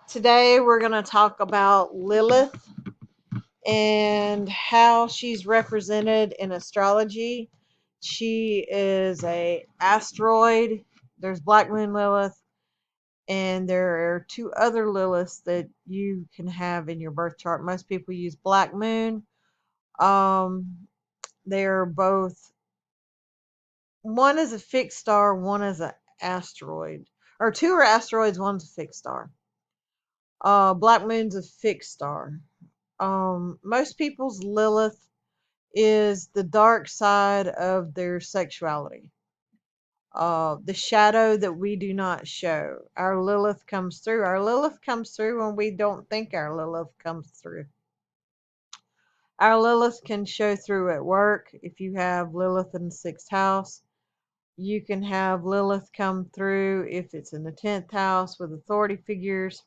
Today we're going to talk about Lilith and how she's represented in astrology. She is a asteroid. There's Black Moon Lilith, and there are two other Liliths that you can have in your birth chart. Most people use Black Moon. They're both, one is a fixed star, one is an asteroid, or two are asteroids, one's a fixed star. Black Moon's a fixed star. Most people's Lilith is the dark side of their sexuality. The shadow that we do not show. Our Lilith comes through. Our Lilith comes through when we don't think our Lilith comes through. Our Lilith can show through at work. If you have Lilith in the 6th house, you can have Lilith come through if it's in the 10th house with authority figures.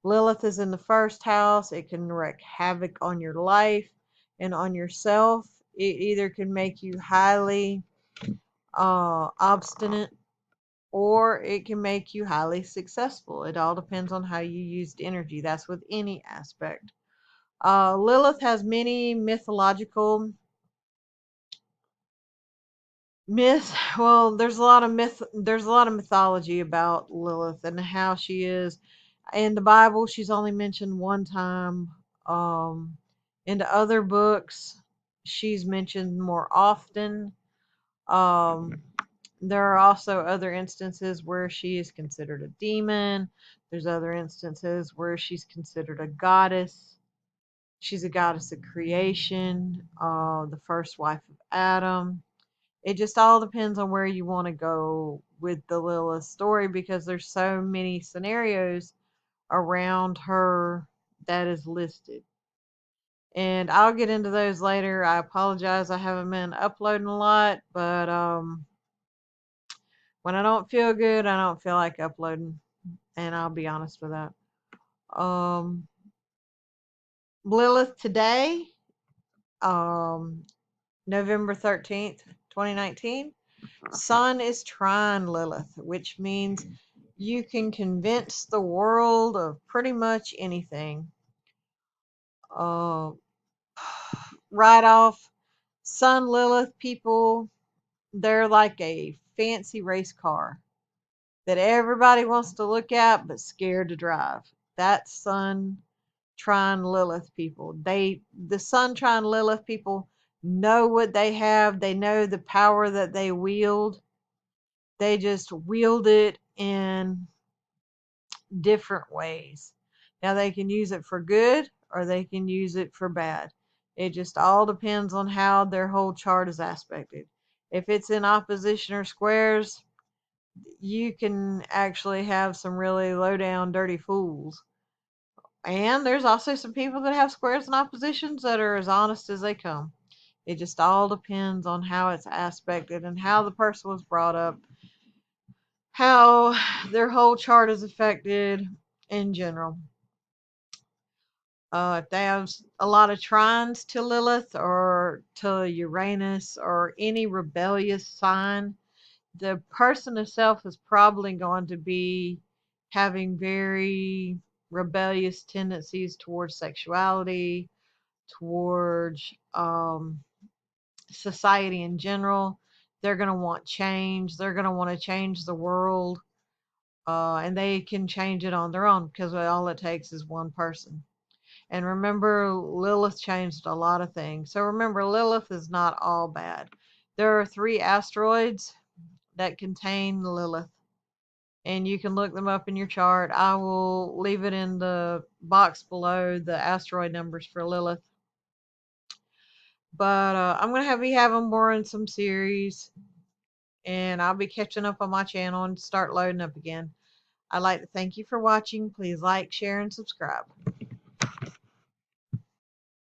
Lilith is in the 1st house. It can wreak havoc on your life and on yourself. It either can make you highly obstinate, or it can make you highly successful. It all depends on how you used energy. That's with any aspect. Lilith has many mythological well, there's a lot of mythology about Lilith and how she is. In the Bible, she's only mentioned one time. In the other books, she's mentioned more often. Um, there are also other instances where she is considered a demon. There's other instances where she's considered a goddess. She's a goddess of creation, the first wife of Adam. It just all depends on where you want to go with the Lilith story, because there's so many scenarios around her that is listed. And I'll get into those later. I apologize, I haven't been uploading a lot, but when I don't feel good, I don't feel like uploading, and I'll be honest with that. Lilith today, November 13th, 2019. Sun is trine Lilith, which means you can convince the world of pretty much anything. Right off, Sun Lilith people, they're like a fancy race car that everybody wants to look at but scared to drive. That's Sun trine Lilith people. The Sun trine Lilith people know what they have. They know the power that they wield. They just wield it in different ways. Now, they can use it for good or they can use it for bad. It just all depends on how their whole chart is aspected. If it's in opposition or squares, you can actually have some really low down, dirty fools. And there's also some people that have squares and oppositions that are as honest as they come. It just all depends on how it's aspected and how the person was brought up, how their whole chart is affected in general. If they have a lot of trines to Lilith or to Uranus or any rebellious sign, the person itself is probably going to be having very rebellious tendencies towards sexuality, towards society in general. They're going to want change. They're going to want to change the world. And they can change it on their own, because all it takes is one person. And remember, Lilith changed a lot of things. So remember, Lilith is not all bad. There are 3 asteroids that contain Lilith, and you can look them up in your chart. I will leave it in the box below, the asteroid numbers for Lilith. But I'm going to be having more in some series, and I'll be catching up on my channel and start loading up again. I'd like to thank you for watching. Please like, share, and subscribe.